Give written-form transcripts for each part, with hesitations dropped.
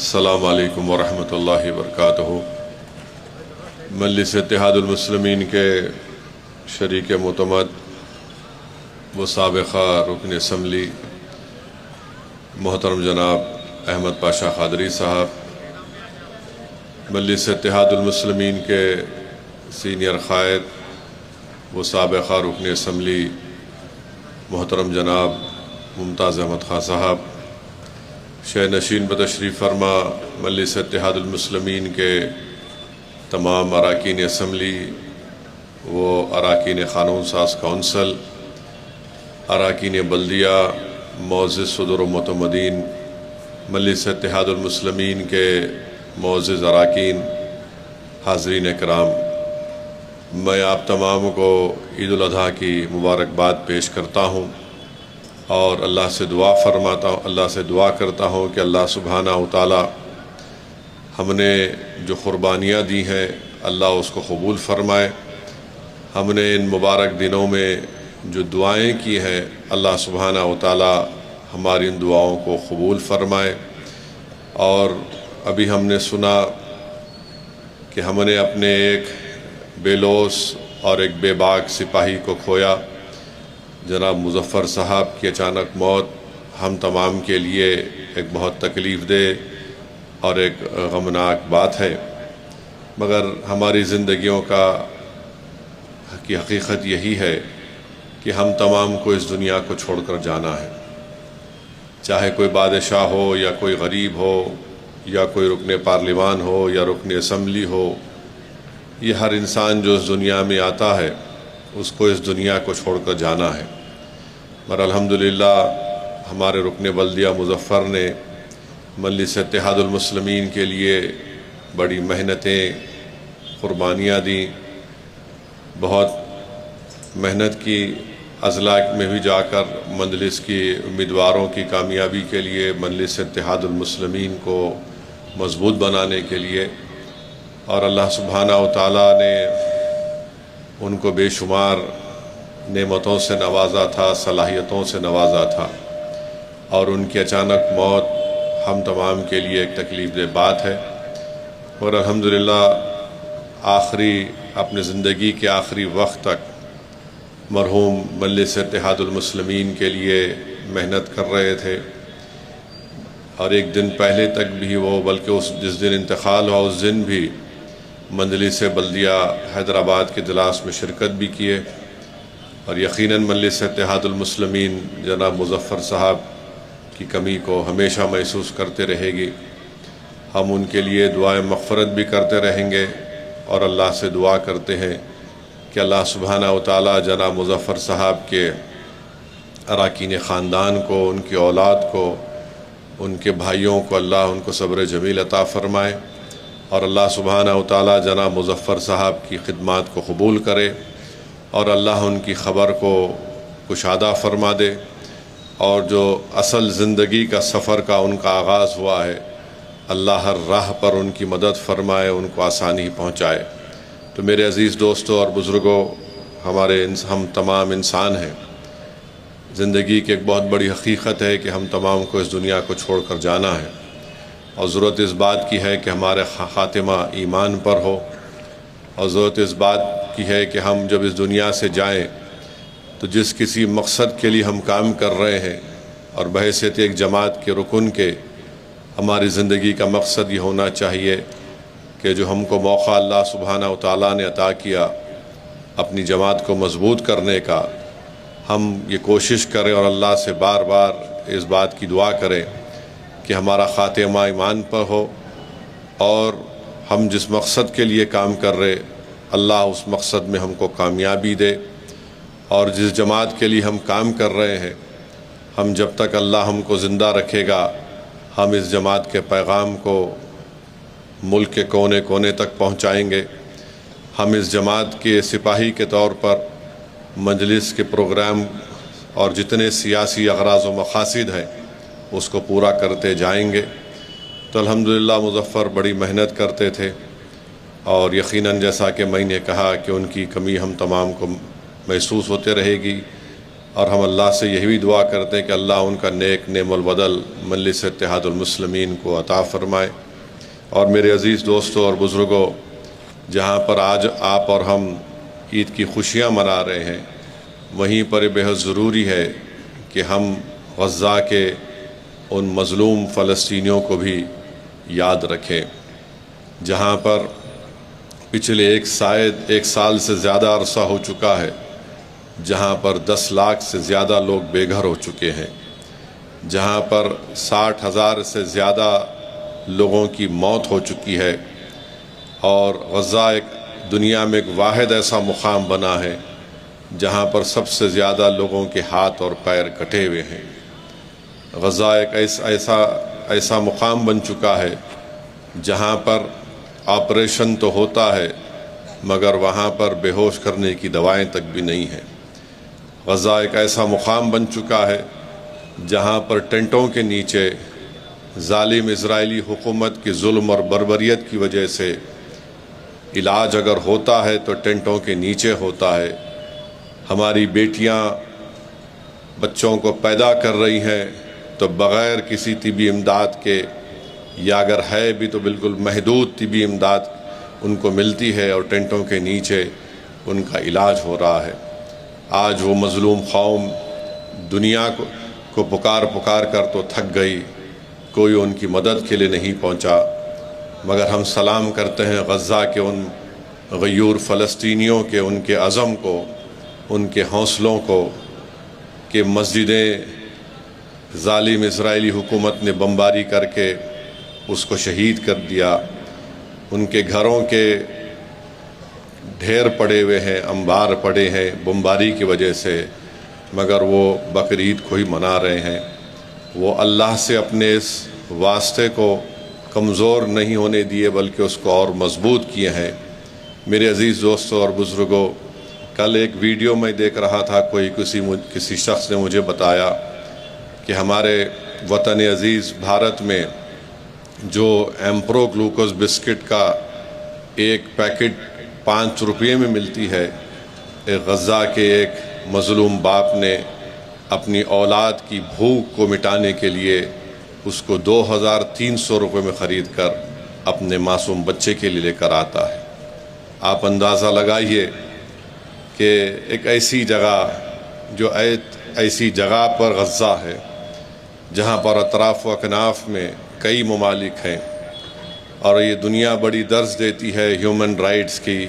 السلام علیکم ورحمۃ اللہ وبرکاتہ۔ مجلس اتحاد المسلمین کے شریک معتمد و سابقہ رکن اسمبلی محترم جناب احمد پاشا قادری صاحب، مجلس اتحاد المسلمین کے سینئر قائد و سابقہ رکن اسمبلی محترم جناب ممتاز احمد خان صاحب، شہ نشین بتشریف فرما مجلس اتحاد المسلمین کے تمام اراکین اسمبلی و اراکین قانون ساز کونسل، اراکین بلدیہ، معزز صدر و معتمدین، مجلس اتحاد المسلمین کے معزز اراکین، حاضرین اکرام، میں آپ تمام کو عید الاضحیٰ کی مبارکباد پیش کرتا ہوں اور اللہ سے دعا کرتا ہوں کہ اللہ سبحانہ و تعالی ہم نے جو قربانیاں دی ہیں اللہ اس کو قبول فرمائے۔ ہم نے ان مبارک دنوں میں جو دعائیں کی ہیں اللہ سبحانہ و تعالی ہماری ان دعاؤں کو قبول فرمائے۔ اور ابھی ہم نے سنا کہ ہم نے اپنے ایک بے لوث اور ایک بے باک سپاہی کو کھویا، جناب مظفر صاحب کی اچانک موت ہم تمام کے لیے ایک بہت تکلیف دہ اور ایک غمناک بات ہے، مگر ہماری زندگیوں کی حقیقت یہی ہے کہ ہم تمام کو اس دنیا کو چھوڑ کر جانا ہے، چاہے کوئی بادشاہ ہو یا کوئی غریب ہو یا کوئی رکن پارلیمان ہو یا رکن اسمبلی ہو، یہ ہر انسان جو اس دنیا میں آتا ہے اس کو اس دنیا کو چھوڑ کر جانا ہے۔ مگر الحمدللہ ہمارے رکن بلدیہ مظفر نے مجلس اتحاد المسلمین کے لیے بڑی محنتیں، قربانیاں دیں، بہت محنت کی، اضلاع میں بھی جا کر مجلس کی امیدواروں کی کامیابی کے لیے، مجلس اتحاد المسلمین کو مضبوط بنانے کے لیے، اور اللہ سبحانہ و تعالیٰ نے ان کو بے شمار نعمتوں سے نوازا تھا، صلاحیتوں سے نوازا تھا، اور ان کی اچانک موت ہم تمام کے لیے ایک تکلیف دہ بات ہے۔ اور الحمدللہ اپنے زندگی کے آخری وقت تک مرحوم مجلس اتحاد المسلمین کے لیے محنت کر رہے تھے، اور ایک دن پہلے تک بھی وہ، بلکہ جس دن انتقال ہوا اس دن بھی مجلس بلدیہ حیدرآباد کے اجلاس میں شرکت بھی کیے، اور یقیناً مجلس اتحاد المسلمین جناب مظفر صاحب کی کمی کو ہمیشہ محسوس کرتے رہے گی۔ ہم ان کے لیے دعائیں مغفرت بھی کرتے رہیں گے اور اللہ سے دعا کرتے ہیں کہ اللہ سبحانہ و تعالی جناب مظفر صاحب کے اراکین خاندان کو، ان کی اولاد کو، ان کے بھائیوں کو اللہ ان کو صبر جمیل عطا فرمائے، اور اللہ سبحانہ و تعالی جناب مظفر صاحب کی خدمات کو قبول کرے، اور اللہ ان کی خبر کو کشادہ فرما دے، اور جو اصل زندگی کا سفر کا ان کا آغاز ہوا ہے اللہ ہر راہ پر ان کی مدد فرمائے، ان کو آسانی پہنچائے۔ تو میرے عزیز دوستوں اور بزرگوں، ہم تمام انسان ہیں، زندگی کی ایک بہت بڑی حقیقت ہے کہ ہم تمام کو اس دنیا کو چھوڑ کر جانا ہے، اور ضرورت اس بات کی ہے کہ ہمارے خاتمہ ایمان پر ہو، اور ضرورت اس بات کی ہے کہ ہم جب اس دنیا سے جائیں تو جس کسی مقصد کے لیے ہم کام کر رہے ہیں، اور بحیثیت ایک جماعت کے رکن کے، ہماری زندگی کا مقصد یہ ہونا چاہیے کہ جو ہم کو موقع اللہ سبحانہ و تعالیٰ نے عطا کیا اپنی جماعت کو مضبوط کرنے کا، ہم یہ کوشش کریں اور اللہ سے بار بار اس بات کی دعا کریں کہ ہمارا خاتمہ ایمان پر ہو، اور ہم جس مقصد کے لیے کام کر رہے اللہ اس مقصد میں ہم کو کامیابی دے، اور جس جماعت کے لیے ہم کام کر رہے ہیں، ہم جب تک اللہ ہم کو زندہ رکھے گا ہم اس جماعت کے پیغام کو ملک کے کونے کونے تک پہنچائیں گے۔ ہم اس جماعت کے سپاہی کے طور پر مجلس کے پروگرام اور جتنے سیاسی اغراض و مقاصد ہیں اس کو پورا کرتے جائیں گے۔ تو الحمدللہ مظفر بڑی محنت کرتے تھے، اور یقیناً جیسا کہ میں نے کہا کہ ان کی کمی ہم تمام کو محسوس ہوتے رہے گی، اور ہم اللہ سے یہی بھی دعا کرتے ہیں کہ اللہ ان کا نیک نعم البدل مجلس اتحاد المسلمین کو عطا فرمائے۔ اور میرے عزیز دوستوں اور بزرگوں، جہاں پر آج آپ اور ہم عید کی خوشیاں منا رہے ہیں، وہیں پر بہت ضروری ہے کہ ہم غزہ کے ان مظلوم فلسطینیوں کو بھی یاد رکھیں، جہاں پر پچھلے ایک سال سے زیادہ عرصہ ہو چکا ہے، جہاں پر 10 لاکھ سے زیادہ لوگ بے گھر ہو چکے ہیں، جہاں پر 60,000 سے زیادہ لوگوں کی موت ہو چکی ہے، اور غزہ ایک دنیا میں ایک واحد ایسا مقام بنا ہے جہاں پر سب سے زیادہ لوگوں کے ہاتھ اور پیر کٹے ہوئے ہیں۔ غزہ ایک ایسا مقام بن چکا ہے جہاں پر آپریشن تو ہوتا ہے مگر وہاں پر بے ہوش کرنے کی دوائیں تک بھی نہیں ہیں۔ غزہ ایک ایسا مقام بن چکا ہے جہاں پر ٹینٹوں کے نیچے ظالم اسرائیلی حکومت کی ظلم اور بربریت کی وجہ سے علاج اگر ہوتا ہے تو ٹینٹوں کے نیچے ہوتا ہے۔ ہماری بیٹیاں بچوں کو پیدا کر رہی ہیں تو بغیر کسی طبی امداد کے، یا اگر ہے بھی تو بالکل محدود طبی امداد ان کو ملتی ہے، اور ٹینٹوں کے نیچے ان کا علاج ہو رہا ہے۔ آج وہ مظلوم قوم دنیا کو پکار کر تو تھک گئی، کوئی ان کی مدد کے لیے نہیں پہنچا، مگر ہم سلام کرتے ہیں غزہ کے ان غیور فلسطینیوں کے، ان کے عزم کو، ان کے حوصلوں کو، کہ مسجدیں ظالم اسرائیلی حکومت نے بمباری کر کے اس کو شہید کر دیا، ان کے گھروں کے ڈھیر پڑے ہوئے ہیں، انبار پڑے ہیں بمباری کی وجہ سے، مگر وہ بقرعید کو ہی منا رہے ہیں۔ وہ اللہ سے اپنے اس واسطے کو کمزور نہیں ہونے دیے بلکہ اس کو اور مضبوط کیے ہیں۔ میرے عزیز دوستوں اور بزرگوں، کل ایک ویڈیو میں دیکھ رہا تھا، کسی شخص نے مجھے بتایا کہ ہمارے وطن عزیز بھارت میں جو ایمپرو گلوکوز بسکٹ کا ایک پیکٹ 5 روپے میں ملتی ہے، غزہ کے ایک مظلوم باپ نے اپنی اولاد کی بھوک کو مٹانے کے لیے اس کو 2,300 روپے میں خرید کر اپنے معصوم بچے کے لیے لے کر آتا ہے۔ آپ اندازہ لگائیے کہ ایک ایسی جگہ، جو ایسی جگہ پر غزہ ہے جہاں پر اطراف و اکناف میں کئی ممالک ہیں، اور یہ دنیا بڑی درس دیتی ہے ہیومن رائٹس کی،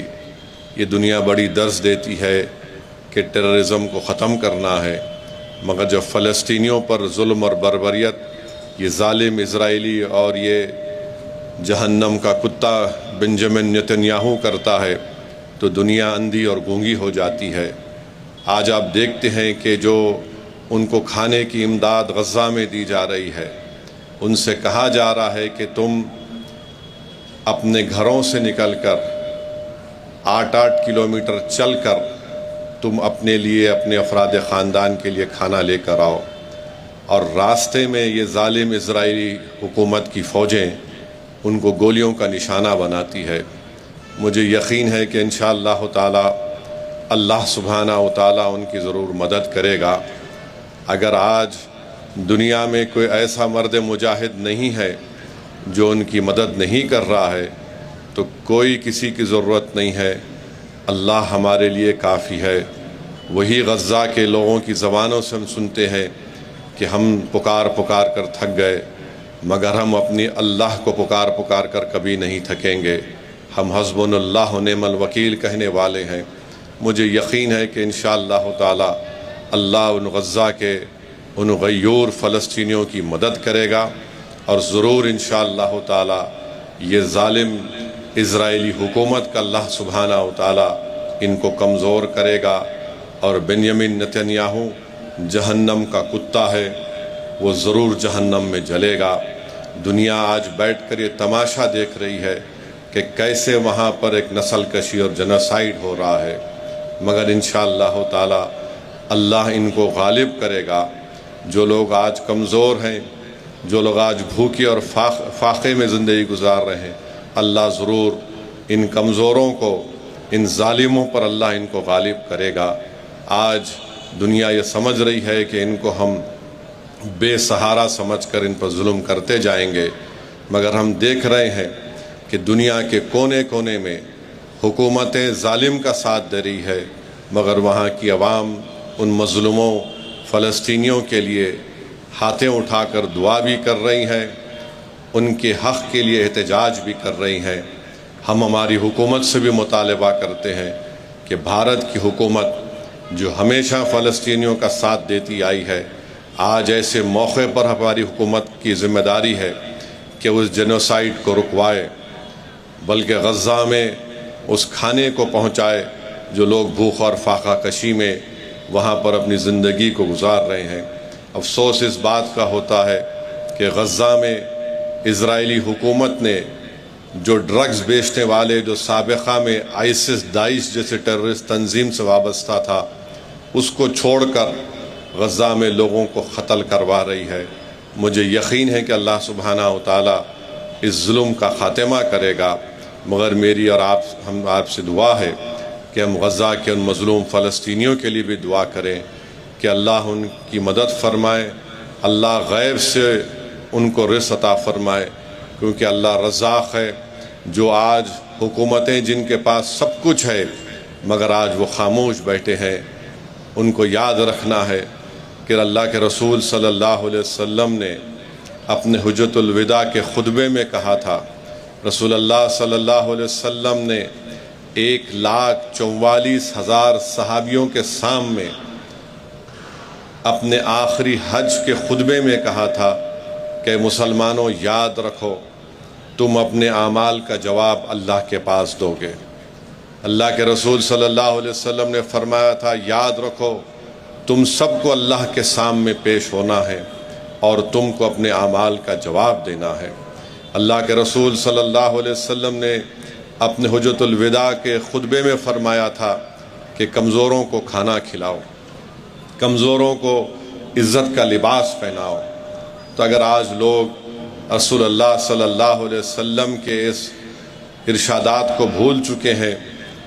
یہ دنیا بڑی درس دیتی ہے کہ ٹیررزم کو ختم کرنا ہے، مگر جب فلسطینیوں پر ظلم اور بربریت یہ ظالم اسرائیلی اور یہ جہنم کا کتا بنجمن نتنیاہو کرتا ہے تو دنیا اندھی اور گونگی ہو جاتی ہے۔ آج آپ دیکھتے ہیں کہ جو ان کو کھانے کی امداد غزہ میں دی جا رہی ہے، ان سے کہا جا رہا ہے کہ تم اپنے گھروں سے نکل کر 8 کلومیٹر چل کر تم اپنے لیے، اپنے افراد خاندان کے لیے کھانا لے کر آؤ، اور راستے میں یہ ظالم اسرائیلی حکومت کی فوجیں ان کو گولیوں کا نشانہ بناتی ہے۔ مجھے یقین ہے کہ انشاءاللہ تعالی اللہ سبحانہ و تعالی ان کی ضرور مدد کرے گا۔ اگر آج دنیا میں کوئی ایسا مرد مجاہد نہیں ہے جو ان کی مدد نہیں کر رہا ہے تو کوئی کسی کی ضرورت نہیں ہے، اللہ ہمارے لیے کافی ہے۔ وہی غزہ کے لوگوں کی زبانوں سے ہم سنتے ہیں کہ ہم پکار کر تھک گئے، مگر ہم اپنی اللہ کو پکار کر کبھی نہیں تھکیں گے۔ ہم حسبنا اللہ و نعم الوکیل کہنے والے ہیں۔ مجھے یقین ہے کہ انشاءاللہ تعالی اللہ ان غزہ کے ان غیور فلسطینیوں کی مدد کرے گا، اور ضرور انشاءاللہ تعالی یہ ظالم اسرائیلی حکومت کا اللہ سبحانہ و تعالی ان کو کمزور کرے گا، اور بنیامین نتنیاہو جہنم کا کتا ہے، وہ ضرور جہنم میں جلے گا۔ دنیا آج بیٹھ کر یہ تماشا دیکھ رہی ہے کہ کیسے وہاں پر ایک نسل کشی اور جنوسائیڈ ہو رہا ہے، مگر انشاءاللہ تعالی اللہ ان کو غالب کرے گا۔ جو لوگ آج کمزور ہیں، جو لوگ آج بھوکے اور فاقے میں زندگی گزار رہے ہیں، اللہ ضرور ان کمزوروں کو، ان ظالموں پر اللہ ان کو غالب کرے گا۔ آج دنیا یہ سمجھ رہی ہے کہ ان کو ہم بے سہارا سمجھ کر ان پر ظلم کرتے جائیں گے، مگر ہم دیکھ رہے ہیں کہ دنیا کے کونے کونے میں حکومتیں ظالم کا ساتھ دے رہی ہے، مگر وہاں کی عوام ان مظلوموں فلسطینیوں کے لیے ہاتھیں اٹھا کر دعا بھی کر رہی ہیں، ان کے حق کے لیے احتجاج بھی کر رہی ہیں۔ ہم ہماری حکومت سے بھی مطالبہ کرتے ہیں کہ بھارت کی حکومت جو ہمیشہ فلسطینیوں کا ساتھ دیتی آئی ہے، آج ایسے موقع پر ہماری حکومت کی ذمہ داری ہے کہ اس جینوسائیڈ کو رکوائے، بلکہ غزہ میں اس کھانے کو پہنچائے جو لوگ بھوک اور فاقہ کشی میں وہاں پر اپنی زندگی کو گزار رہے ہیں۔ افسوس اس بات کا ہوتا ہے کہ غزہ میں اسرائیلی حکومت نے جو ڈرگز بیچنے والے، جو سابقہ میں آئسس داعش جیسے ٹیررسٹ تنظیم سے وابستہ تھا، اس کو چھوڑ کر غزہ میں لوگوں کو قتل کروا رہی ہے۔ مجھے یقین ہے کہ اللہ سبحانہ و تعالیٰ اس ظلم کا خاتمہ کرے گا، مگر میری اور ہم آپ سے دعا ہے کہ ہم غزہ کے ان مظلوم فلسطینیوں کے لیے بھی دعا کریں کہ اللہ ان کی مدد فرمائے، اللہ غیب سے ان کو رزق عطا فرمائے، کیونکہ اللہ رزاق ہے۔ جو آج حکومتیں جن کے پاس سب کچھ ہے مگر آج وہ خاموش بیٹھے ہیں، ان کو یاد رکھنا ہے کہ اللہ کے رسول صلی اللہ علیہ وسلم نے اپنے حجۃ الوداع کے خطبے میں کہا تھا، رسول اللہ صلی اللہ علیہ وسلم نے 1,44,000 صحابیوں کے سامنے اپنے آخری حج کے خطبے میں کہا تھا کہ مسلمانوں یاد رکھو، تم اپنے اعمال کا جواب اللہ کے پاس دو گے۔ اللہ کے رسول صلی اللہ علیہ وسلم نے فرمایا تھا، یاد رکھو تم سب کو اللہ کے سامنے پیش ہونا ہے اور تم کو اپنے اعمال کا جواب دینا ہے۔ اللہ کے رسول صلی اللہ علیہ وسلم نے اپنے حجۃ الوداع کے خطبے میں فرمایا تھا کہ کمزوروں کو کھانا کھلاؤ، کمزوروں کو عزت کا لباس پہناؤ۔ تو اگر آج لوگ رسول اللہ صلی اللہ علیہ وسلم کے اس ارشادات کو بھول چکے ہیں،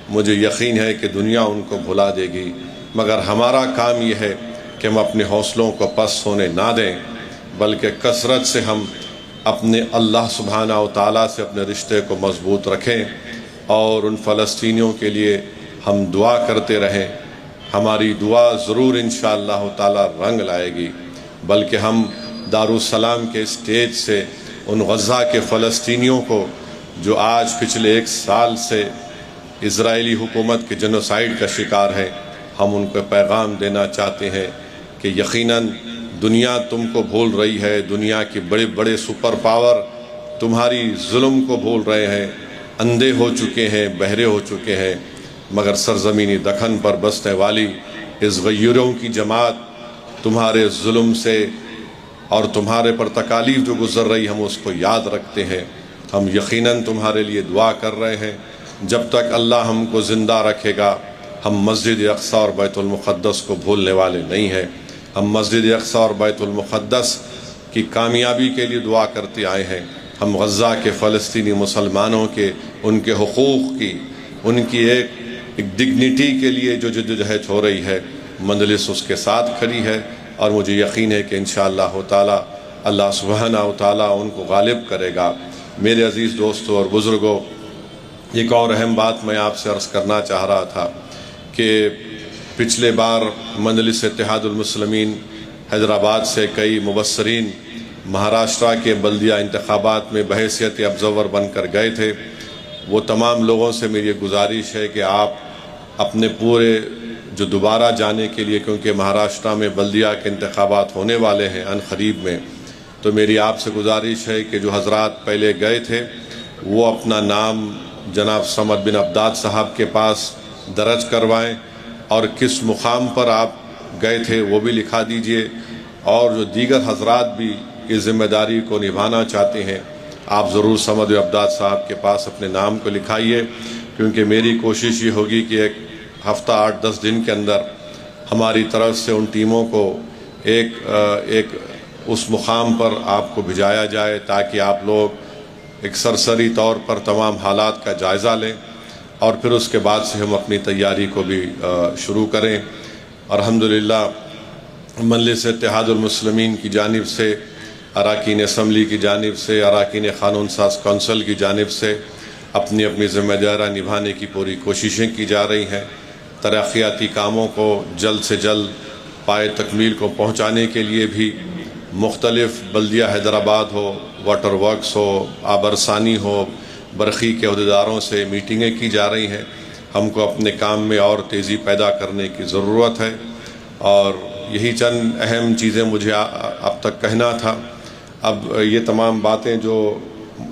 مجھے یقین ہے کہ دنیا ان کو بھلا دے گی، مگر ہمارا کام یہ ہے کہ ہم اپنے حوصلوں کو پست ہونے نہ دیں، بلکہ کثرت سے ہم اپنے اللہ سبحانہ و تعالیٰ سے اپنے رشتے کو مضبوط رکھیں اور ان فلسطینیوں کے لیے ہم دعا کرتے رہیں۔ ہماری دعا ضرور انشاءاللہ تعالیٰ رنگ لائے گی، بلکہ ہم دارالسلام کے اسٹیج سے ان غزہ کے فلسطینیوں کو جو آج پچھلے 1 سال سے اسرائیلی حکومت کے جینوسائیڈ کا شکار ہیں، ہم ان کو پیغام دینا چاہتے ہیں کہ یقیناً دنیا تم کو بھول رہی ہے، دنیا کے بڑے بڑے سپر پاور تمہاری ظلم کو بھول رہے ہیں، اندھے ہو چکے ہیں، بہرے ہو چکے ہیں، مگر سرزمینی دکن پر بسنے والی اس غیوروں کی جماعت تمہارے ظلم سے اور تمہارے پر تکالیف جو گزر رہی ہم اس کو یاد رکھتے ہیں۔ ہم یقیناً تمہارے لیے دعا کر رہے ہیں، جب تک اللہ ہم کو زندہ رکھے گا ہم مسجد اقصی اور بیت المقدس کو بھولنے والے نہیں ہیں۔ ہم مسجد اقصی اور بیت المقدس کی کامیابی کے لیے دعا کرتے آئے ہیں۔ ہم غزہ کے فلسطینی مسلمانوں کے ان کے حقوق کی، ان کی ایک ڈگنیٹی کے لیے جو جدوجہد ہو رہی ہے، مجلس اس کے ساتھ کھڑی ہے، اور مجھے یقین ہے کہ انشاءاللہ تعالی اللہ سبحانہ و تعالیٰ ان کو غالب کرے گا۔ میرے عزیز دوستوں اور بزرگوں، ایک اور اہم بات میں آپ سے عرض کرنا چاہ رہا تھا کہ پچھلے بار مجلس اتحاد المسلمین حیدرآباد سے کئی مبصرین مہاراشٹرا کے بلدیہ انتخابات میں بحیثیت ابزرور بن کر گئے تھے۔ وہ تمام لوگوں سے میری گزارش ہے کہ آپ اپنے پورے جو دوبارہ جانے کے لیے، کیونکہ مہاراشٹرا میں بلدیہ کے انتخابات ہونے والے ہیں ان قریب میں، تو میری آپ سے گزارش ہے کہ جو حضرات پہلے گئے تھے وہ اپنا نام جناب صمد بن عبداد صاحب کے پاس درج کروائیں، اور کس مقام پر آپ گئے تھے وہ بھی لکھا دیجئے، اور جو دیگر حضرات بھی اس ذمہ داری کو نبھانا چاہتے ہیں آپ ضرور صمد بن عبداد صاحب کے پاس اپنے نام کو لکھائیے، کیونکہ میری کوشش یہ ہوگی کہ ایک ہفتہ 8-10 دن کے اندر ہماری طرف سے ان ٹیموں کو ایک اس مقام پر آپ کو بھیجایا جائے، تاکہ آپ لوگ ایک سرسری طور پر تمام حالات کا جائزہ لیں، اور پھر اس کے بعد سے ہم اپنی تیاری کو بھی شروع کریں۔ اور الحمدللہ مجلس اتحاد المسلمین کی جانب سے، اراکین اسمبلی کی جانب سے، اراکین قانون ساز کونسل کی جانب سے اپنی اپنی ذمہ داریاں نبھانے کی پوری کوششیں کی جا رہی ہیں۔ ترقیاتی کاموں کو جلد سے جلد پائے تکمیل کو پہنچانے کے لیے بھی مختلف بلدیہ حیدرآباد ہو، واٹر ورکس ہو، آبرسانی ہو، برقی کے عہدیداروں سے میٹنگیں کی جا رہی ہیں۔ ہم کو اپنے کام میں اور تیزی پیدا کرنے کی ضرورت ہے، اور یہی چند اہم چیزیں مجھے اب تک کہنا تھا۔ اب یہ تمام باتیں جو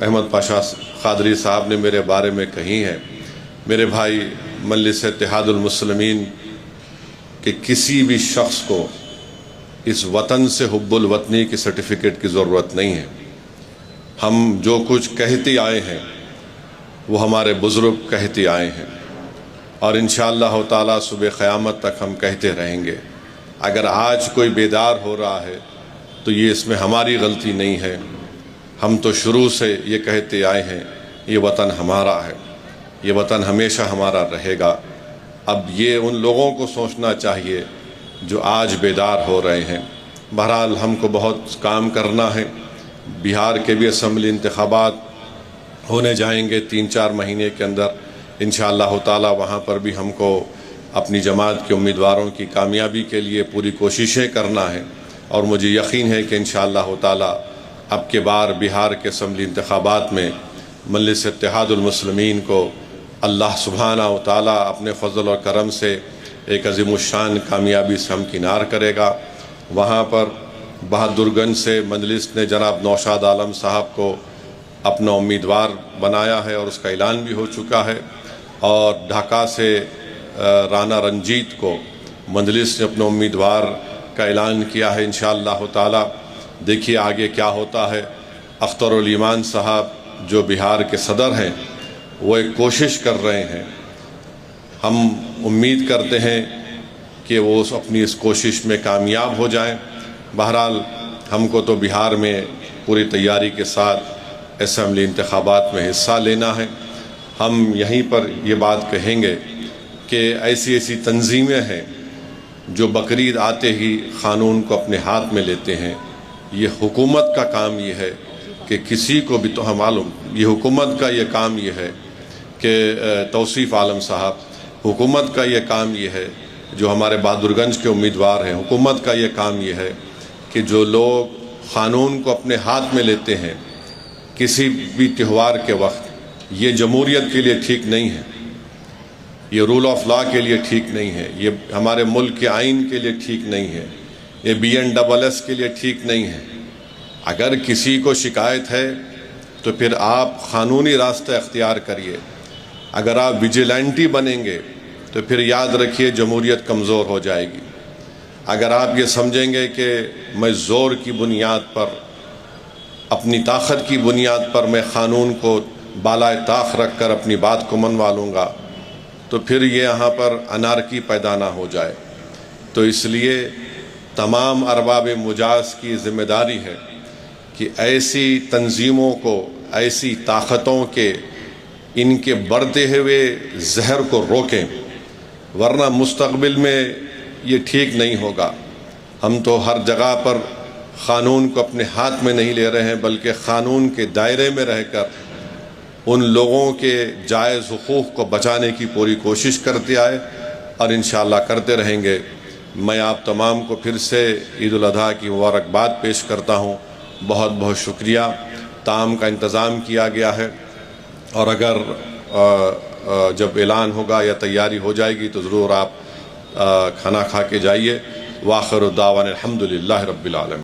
احمد پاشا قادری صاحب نے میرے بارے میں کہی ہیں، میرے بھائی، مجلس اتحاد المسلمین کہ کسی بھی شخص کو اس وطن سے حب الوطنی کی سرٹیفکیٹ کی ضرورت نہیں ہے۔ ہم جو کچھ کہتے آئے ہیں وہ ہمارے بزرگ کہتے آئے ہیں، اور انشاءاللہ تعالی صبح قیامت تک ہم کہتے رہیں گے۔ اگر آج کوئی بیدار ہو رہا ہے تو یہ اس میں ہماری غلطی نہیں ہے۔ ہم تو شروع سے یہ کہتے آئے ہیں، یہ وطن ہمارا ہے، یہ وطن ہمیشہ ہمارا رہے گا۔ اب یہ ان لوگوں کو سوچنا چاہیے جو آج بیدار ہو رہے ہیں۔ بہرحال ہم کو بہت کام کرنا ہے۔ بہار کے بھی اسمبلی انتخابات ہونے جائیں گے 3-4 مہینے کے اندر انشاءاللہ تعالی۔ وہاں پر بھی ہم کو اپنی جماعت کے امیدواروں کی کامیابی کے لیے پوری کوششیں کرنا ہے، اور مجھے یقین ہے کہ انشاءاللہ تعالی اب کے بار بہار کے اسمبلی انتخابات میں مجلس اتحاد المسلمین کو اللہ سبحانہ و تعالی اپنے فضل و کرم سے ایک عظیم الشان کامیابی سے ہمکنار کرے گا۔ وہاں پر بہادر گنج سے مجلس نے جناب نوشاد عالم صاحب کو اپنا امیدوار بنایا ہے، اور اس کا اعلان بھی ہو چکا ہے، اور ڈھاکہ سے رانا رنجیت کو مجلس نے اپنا امیدوار کا اعلان کیا ہے انشاءاللہ تعالی۔ دیکھیے آگے کیا ہوتا ہے۔ اختر الایمان صاحب جو بہار کے صدر ہیں، وہ ایک کوشش کر رہے ہیں۔ ہم امید کرتے ہیں کہ وہ اپنی اس کوشش میں کامیاب ہو جائیں۔ بہرحال ہم کو تو بہار میں پوری تیاری کے ساتھ اسمبلی انتخابات میں حصہ لینا ہے۔ ہم یہیں پر یہ بات کہیں گے کہ ایسی ایسی تنظیمیں ہیں جو بقرعید آتے ہی قانون کو اپنے ہاتھ میں لیتے ہیں۔ یہ حکومت کا کام یہ ہے کہ کسی کو بھی تو معلوم، یہ حکومت کا یہ کام یہ ہے کہ توصیف عالم صاحب، حکومت کا یہ کام یہ ہے، جو ہمارے بہادر گنج کے امیدوار ہیں، حکومت کا یہ کام یہ ہے کہ جو لوگ قانون کو اپنے ہاتھ میں لیتے ہیں کسی بھی تہوار کے وقت، یہ جمہوریت کے لیے ٹھیک نہیں ہے، یہ رول آف لا کے لیے ٹھیک نہیں ہے، یہ ہمارے ملک کے آئین کے لیے ٹھیک نہیں ہے، یہ BNSS کے لیے ٹھیک نہیں ہے۔ اگر کسی کو شکایت ہے تو پھر آپ قانونی راستہ اختیار کریے۔ اگر آپ ویجیلنٹی بنیں گے تو پھر یاد رکھیے جمہوریت کمزور ہو جائے گی۔ اگر آپ یہ سمجھیں گے کہ میں زور کی بنیاد پر، اپنی طاقت کی بنیاد پر میں قانون کو بالائے طاق رکھ کر اپنی بات کو منوا لوں گا، تو پھر یہ یہاں پر انارکی پیدا نہ ہو جائے۔ تو اس لیے تمام ارباب مجاز کی ذمہ داری ہے کہ ایسی تنظیموں کو، ایسی طاقتوں کے، ان کے بڑھتے ہوئے زہر کو روکیں، ورنہ مستقبل میں یہ ٹھیک نہیں ہوگا۔ ہم تو ہر جگہ پر قانون کو اپنے ہاتھ میں نہیں لے رہے ہیں، بلکہ قانون کے دائرے میں رہ کر ان لوگوں کے جائز حقوق کو بچانے کی پوری کوشش کرتے آئے، اور انشاءاللہ کرتے رہیں گے۔ میں آپ تمام کو پھر سے عید الاضحیٰ کی مبارکباد پیش کرتا ہوں۔ بہت بہت شکریہ۔ طعام کا انتظام کیا گیا ہے، اور اگر جب اعلان ہوگا یا تیاری ہو جائے گی تو ضرور آپ کھانا کھا کے جائیے۔ وآخر دعوانا الحمدللہ رب العالمین۔